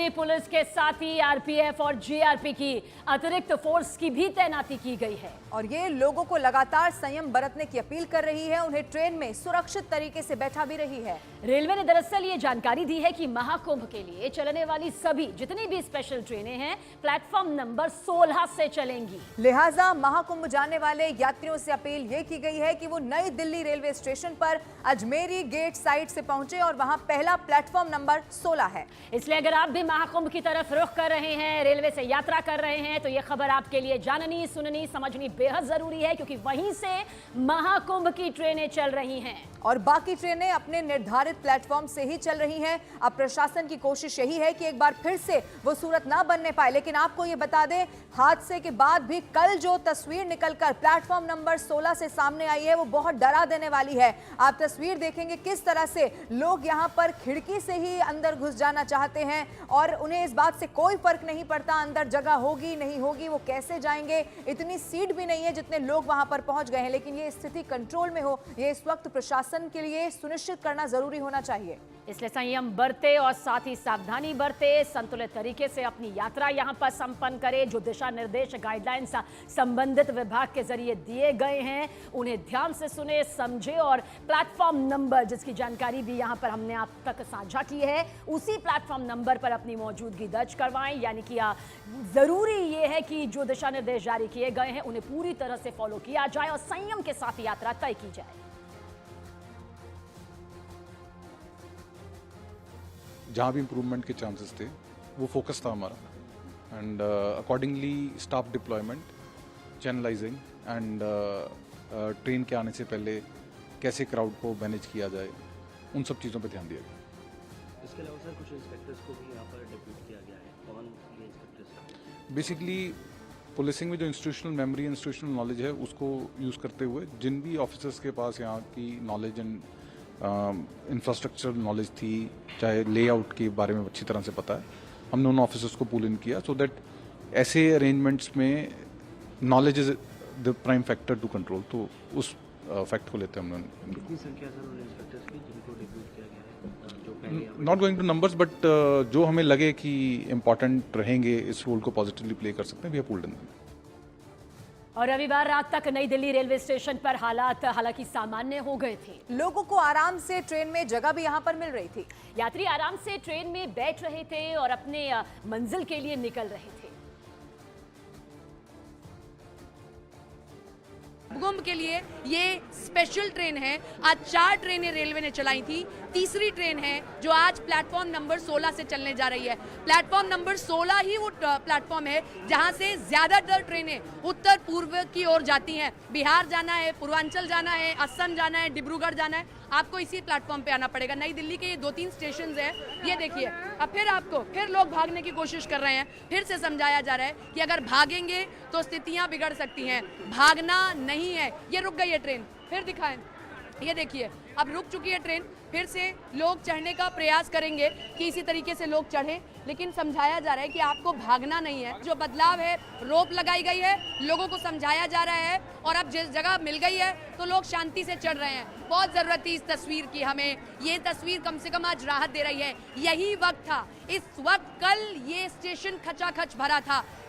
Delhi police के साथ ही RPF और जीआरपी की अतिरिक्त फोर्स की भी तैनाती की गई है और ये लोगों को लगातार संयम बरतने की अपील कर रही है। उन्हें ट्रेन में सुरक्षित तरीके से बैठा भी रही है। रेलवे ने दरअसल ये जानकारी दी है कि महाकुंभ के लिए चलने वाली सभी जितनी भी स्पेशल ट्रेनें हैं प्लेटफॉर्म नंबर 16 से चलेंगी। लिहाजा महाकुंभ जाने वाले यात्रियों से अपील ये की गई है कि वो नई दिल्ली रेलवे स्टेशन पर अजमेरी गेट साइड से पहुंचे और वहां पहला प्लेटफॉर्म नंबर 16 है। इसलिए अगर आप भी महाकुंभ की तरफ रुख कर रहे हैं, रेलवे से यात्रा कर रहे हैं, तो ये खबर आपके लिए जाननी, सुननी, समझनी बेहद जरूरी है, क्योंकि वहीं से महाकुंभ की ट्रेनें चल रही हैं और बाकी ट्रेनें अपने निर्धारित प्लेटफॉर्म से ही चल रही हैं। अब प्रशासन की कोशिश यही है कि एक बार फिर से वो सूरत ना बनने पाए। लेकिन आपको ये बता दें, हादसे के बाद भी कल जो तस्वीर निकलकर प्लेटफॉर्म नंबर 16 से सामने आई है वो बहुत डरा देने वाली है। आप तस्वीर देखेंगे किस तरह से लोग यहां पर खिड़की से ही अंदर घुस जाना चाहते हैं और उन्हें इस बात से कोई फर्क नहीं पड़ता अंदर जगह होगी नहीं होगी, वो कैसे जाएंगे। इतनी सीट भी नहीं है जितने लोग वहां पर पहुंच गए हैं। लेकिन ये स्थिति कंट्रोल में हो, ये इस वक्त प्रशासन के लिए सुनिश्चित करना जरूरी होना चाहिए। इसलिए संयम बरते और साथ ही सावधानी बरते, संतुलित तरीके से अपनी यात्रा यहां पर संपन्न करे। जो दिशा निर्देश गाइडलाइंस संबंधित विभाग के जरिए दिए गए हैं उन्हें ध्यान से सुने, समझे और प्लेटफॉर्म नंबर जिसकी जानकारी भी यहां पर हमने आप तक साझा की है उसी प्लेटफॉर्म नंबर पर अपनी मौजूदगी दर्ज करवाएं। यानी कि जरूरी ये है कि जो दिशा निर्देश जारी किए गए हैं उन्हें पूरी तरह से फॉलो किया जाए और संयम के साथ यात्रा तय की जाए। जहाँ भी इम्प्रूवमेंट के चांसेस थे वो फोकस था हमारा and accordingly staff deployment, channelising and train के आने से पहले कैसे क्राउड को मैनेज किया जाए, उन सब चीज़ों पे ध्यान दिया गया। इसके अलावा सर कुछ इंस्पेक्टर्स को भी यहाँ पर डिप्यूट किया गया है। कौन ये इंस्पेक्टर्स? बेसिकली पुलिसिंग में जो इंस्टीट्यूशनल मेमोरी, इंस्टीट्यूशनल नॉलेज है उसको यूज़ करते हुए जिन भी ऑफिसर्स के पास यहाँ की नॉलेज एंड इंफ्रास्ट्रक्चर नॉलेज थी, चाहे लेआउट के बारे में अच्छी तरह से पता है, हमने उन ऑफिसर्स को पुल इन किया सो दैट ऐसे अरेंजमेंट्स में knowledge is the prime factor to control. तो उस फैक्ट को लेते हैं हमने। कितनी संख्या सर उन इंस्पेक्टर्स की जिनको डिप्यूट किया गया है? जो पहले not going two numbers but जो हमें लगे कि इम्पॉर्टेंट रहेंगे, इस रोल को पॉजिटिवली प्ले कर सकते हैं, वी हैव पुल्ड इन। और रविवार रात तक नई दिल्ली रेलवे स्टेशन पर हालात हालांकि सामान्य हो गए थे। लोगों को आराम से ट्रेन में जगह भी यहां पर मिल रही थी। यात्री आराम से ट्रेन में बैठ रहे थे और अपने मंजिल के लिए निकल रहे थे। कुंभ के लिए ये स्पेशल ट्रेन है। आज 4 ट्रेनें रेलवे ने चलाई थी, तीसरी ट्रेन है जो आज प्लेटफॉर्म नंबर 16 से चलने जा रही है। प्लेटफॉर्म नंबर 16 ही वो प्लेटफॉर्म है जहां से ज्यादातर ट्रेनें उत्तर पूर्व की ओर जाती हैं। बिहार जाना है, पूर्वांचल जाना है, असम जाना है, डिब्रूगढ़ जाना है, आपको इसी प्लेटफॉर्म पे आना पड़ेगा। नई दिल्ली के ये 2-3 स्टेशन हैं, ये देखिए। अब फिर लोग भागने की कोशिश कर रहे हैं। फिर से समझाया जा रहा है कि अगर भागेंगे तो स्थितियां बिगड़ सकती हैं, भागना नहीं है। ये रुक गई है ट्रेन, फिर दिखाएं, ये देखिए अब रुक चुकी है ट्रेन। फिर से लोग चढ़ने का प्रयास करेंगे कि इसी तरीके से लोग चढ़े, लेकिन समझाया जा रहा है कि आपको भागना नहीं है। जो बदलाव है, रोप लगाई गई है, लोगों को समझाया जा रहा है और अब जिस जगह मिल गई है तो लोग शांति से चढ़ रहे हैं। बहुत जरूरत थी इस तस्वीर की हमें, ये तस्वीर कम से कम आज राहत दे रही है। यही वक्त था, इस वक्त कल ये स्टेशन खचाखच भरा था।